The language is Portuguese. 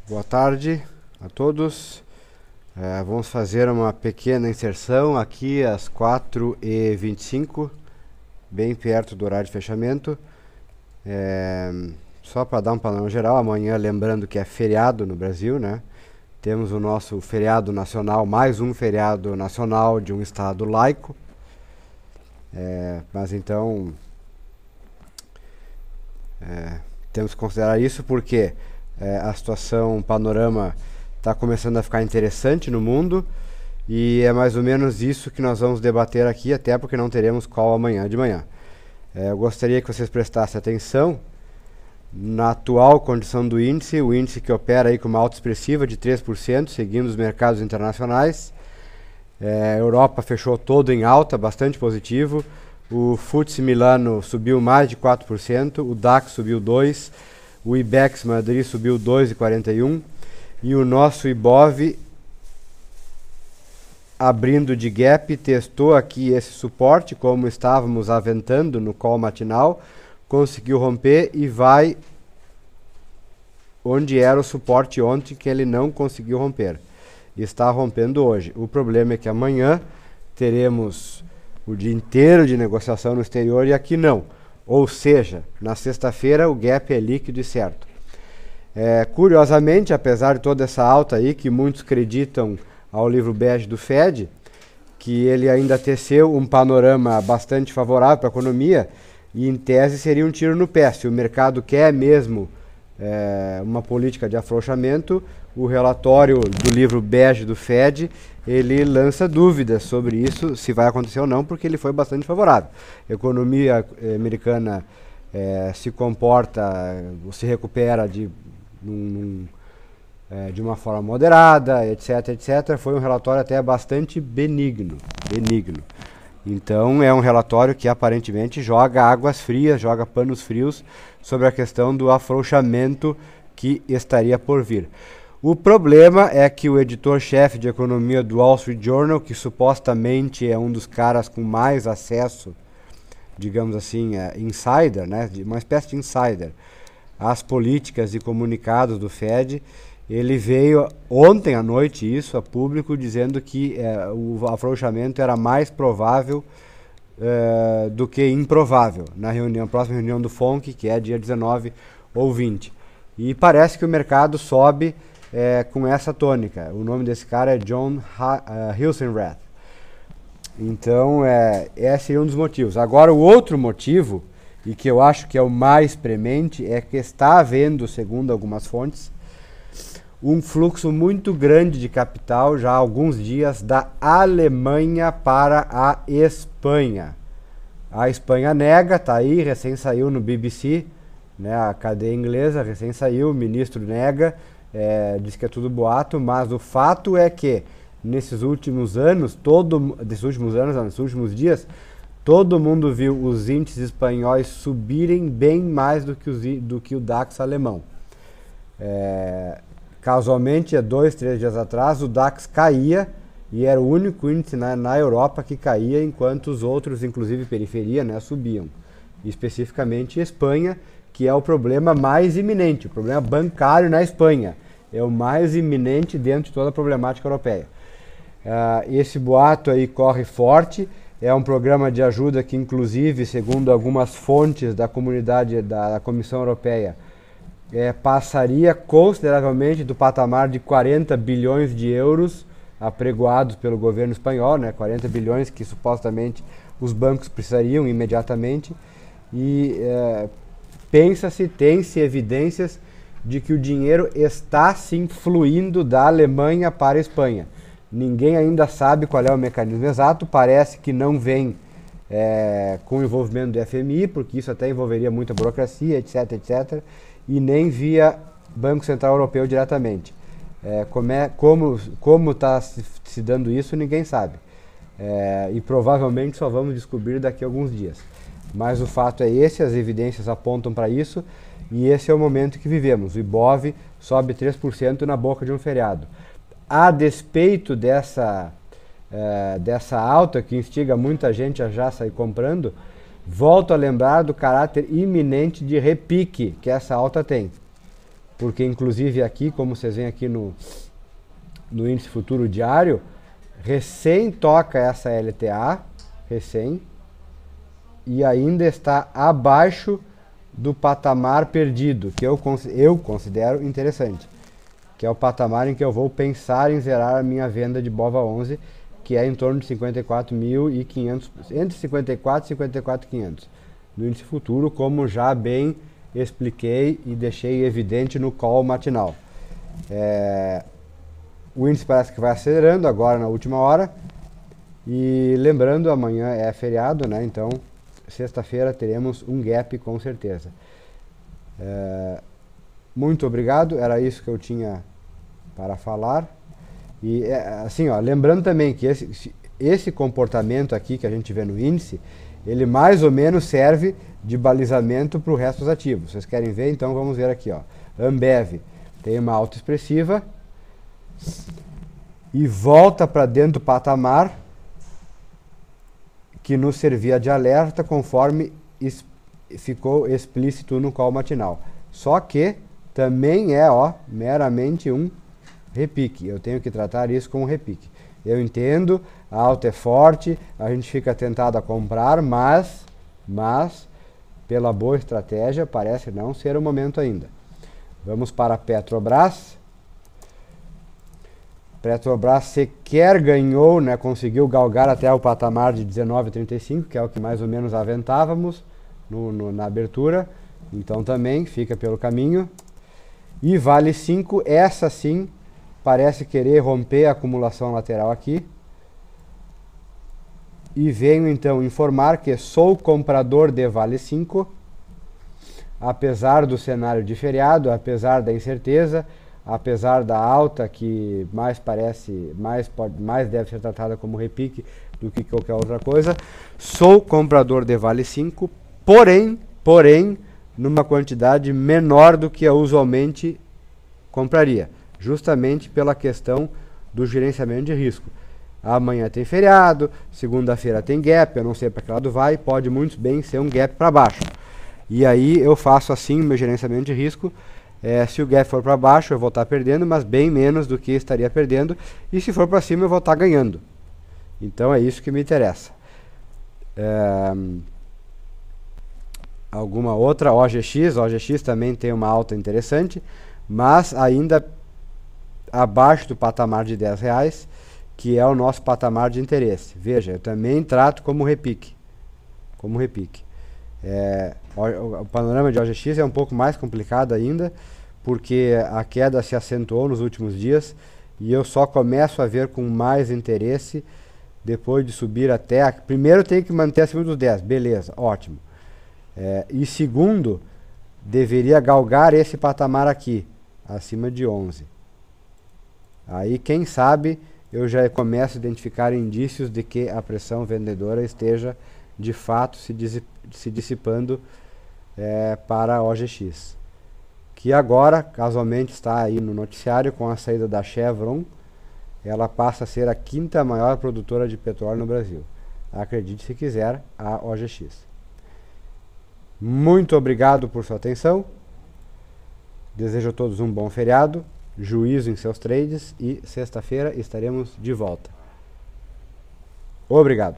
Boa tarde a todos. Vamos fazer uma pequena inserção aqui às 4h25, bem perto do horário de fechamento. Só para dar um panorama geral, amanhã, lembrando que é feriado no Brasil, né? Temos o nosso feriado nacional, mais um feriado nacional de um estado laico. Mas então, temos que considerar isso porque a situação, o panorama está começando a ficar interessante no mundo e é mais ou menos isso que nós vamos debater aqui, até porque não teremos call amanhã de manhã. Eu gostaria que vocês prestassem atenção na atual condição do índice, o índice que opera aí com uma alta expressiva de 3%, seguindo os mercados internacionais. A Europa fechou todo em alta, bastante positivo. O FTSE Milano subiu mais de 4%, o DAX subiu 2%, o IBEX Madrid subiu 2,41% e o nosso IBOV, abrindo de gap, testou aqui esse suporte, como estávamos aventando no call matinal, conseguiu romper e vai onde era o suporte ontem, que ele não conseguiu romper. Está rompendo hoje. O problema é que amanhã teremos o dia inteiro de negociação no exterior e aqui não. Ou seja, na sexta-feira o gap é líquido e certo. Curiosamente, apesar de toda essa alta aí, que muitos acreditam ao livro bege do Fed, que ele ainda teceu um panorama bastante favorável para a economia, e em tese seria um tiro no pé. Se o mercado quer mesmo uma política de afrouxamento, o relatório do livro bege do Fed, ele lança dúvidas sobre isso, se vai acontecer ou não, porque ele foi bastante favorável. A economia americana se comporta, se recupera de uma forma moderada, etc, etc. Foi um relatório até bastante benigno. Então é um relatório que aparentemente joga águas frias, joga panos frios sobre a questão do afrouxamento que estaria por vir. O problema é que o editor-chefe de economia do Wall Street Journal, que supostamente é um dos caras com mais acesso, digamos assim, insider, né, uma espécie de insider, às políticas e comunicados do Fed, ele veio ontem à noite isso a público dizendo que o afrouxamento era mais provável do que improvável na próxima reunião do FONC, que é dia 19 ou 20. E parece que o mercado sobe com essa tônica. O nome desse cara é John Hilsenrath. Então, esse é um dos motivos. Agora, o outro motivo, e que eu acho que é o mais premente, é que está havendo, segundo algumas fontes, um fluxo muito grande de capital já há alguns dias da Alemanha para a Espanha. A Espanha nega, está aí, recém saiu no BBC, né, a cadeia inglesa, recém saiu, o ministro nega, diz que é tudo boato, mas o fato é que nesses últimos dias, todo mundo viu os índices espanhóis subirem bem mais do que o DAX alemão. Casualmente, há 2-3 dias atrás, o DAX caía e era o único índice na Europa que caía, enquanto os outros, inclusive periferia, né, subiam. Especificamente Espanha, que é o problema mais iminente, o problema bancário na Espanha. É o mais iminente dentro de toda a problemática europeia. Esse boato aí corre forte, é um programa de ajuda que, inclusive, segundo algumas fontes da comunidade da Comissão Europeia, passaria consideravelmente do patamar de 40 bilhões de euros apregoados pelo governo espanhol, né? 40 bilhões que supostamente os bancos precisariam imediatamente, e tem-se evidências de que o dinheiro está sim fluindo da Alemanha para a Espanha. Ninguém ainda sabe qual é o mecanismo exato, parece que não vem com o envolvimento do FMI, porque isso até envolveria muita burocracia, etc, etc, e nem via Banco Central Europeu diretamente. Como está se dando isso, ninguém sabe. E provavelmente só vamos descobrir daqui a alguns dias. Mas o fato é esse, as evidências apontam para isso, e esse é o momento que vivemos. O IBOV sobe 3% na boca de um feriado. A despeito dessa alta que instiga muita gente a já sair comprando, volto a lembrar do caráter iminente de repique que essa alta tem. porque inclusive aqui, como vocês veem aqui no índice futuro diário, recém toca essa LTA, e ainda está abaixo do patamar perdido, que eu considero interessante, que é o patamar em que eu vou pensar em zerar a minha venda de BOVA11, que é em torno de 54.500, entre 54 e 54.500. No índice futuro, como já bem expliquei e deixei evidente no call matinal. O índice parece que vai acelerando agora na última hora. E lembrando, amanhã é feriado, né? Então, sexta-feira teremos um gap com certeza. Muito obrigado, era isso que eu tinha para falar. E assim, ó, lembrando também que esse comportamento aqui que a gente vê no índice, ele mais ou menos serve de balizamento para o resto dos ativos. Vocês querem ver? Então vamos ver aqui, ó. Ambev tem uma alta expressiva e volta para dentro do patamar que nos servia de alerta conforme ficou explícito no call matinal. Só que também é, ó, meramente um repique. Eu tenho que tratar isso como repique. Eu entendo, a alta é forte, a gente fica tentado a comprar, mas pela boa estratégia parece não ser o momento ainda. Vamos para a Petrobras. Petrobras sequer ganhou, né, conseguiu galgar até o patamar de 19,35, que é o que mais ou menos aventávamos na abertura. Então também fica pelo caminho. E Vale 5, essa sim, parece querer romper a acumulação lateral aqui. E venho então informar que sou comprador de Vale 5, apesar do cenário de feriado, apesar da incerteza, apesar da alta que mais deve ser tratada como repique do que qualquer outra coisa. Sou comprador de Vale 5, porém, numa quantidade menor do que eu usualmente compraria, justamente pela questão do gerenciamento de risco. Amanhã tem feriado, segunda-feira tem gap, eu não sei para que lado vai, pode muito bem ser um gap para baixo. E aí eu faço assim o meu gerenciamento de risco. Se o gap for para baixo, eu vou estar perdendo, mas bem menos do que estaria perdendo. E se for para cima, eu vou estar ganhando. Então é isso que me interessa. Alguma outra? OGX também tem uma alta interessante, mas ainda abaixo do patamar de R$10, que é o nosso patamar de interesse. Veja, eu também trato como repique. O panorama de OGX é um pouco mais complicado ainda, porque a queda se acentuou nos últimos dias e eu só começo a ver com mais interesse depois de subir até... Primeiro tem que manter acima dos 10, beleza, ótimo. E segundo, deveria galgar esse patamar aqui, acima de 11. Aí, quem sabe, eu já começo a identificar indícios de que a pressão vendedora esteja, de fato, se dissipando para a OGX. Que agora, casualmente, está aí no noticiário com a saída da Chevron. Ela passa a ser a 5ª maior produtora de petróleo no Brasil. Acredite se quiser, a OGX. Muito obrigado por sua atenção. Desejo a todos um bom feriado, juízo em seus trades e sexta-feira estaremos de volta. Obrigado.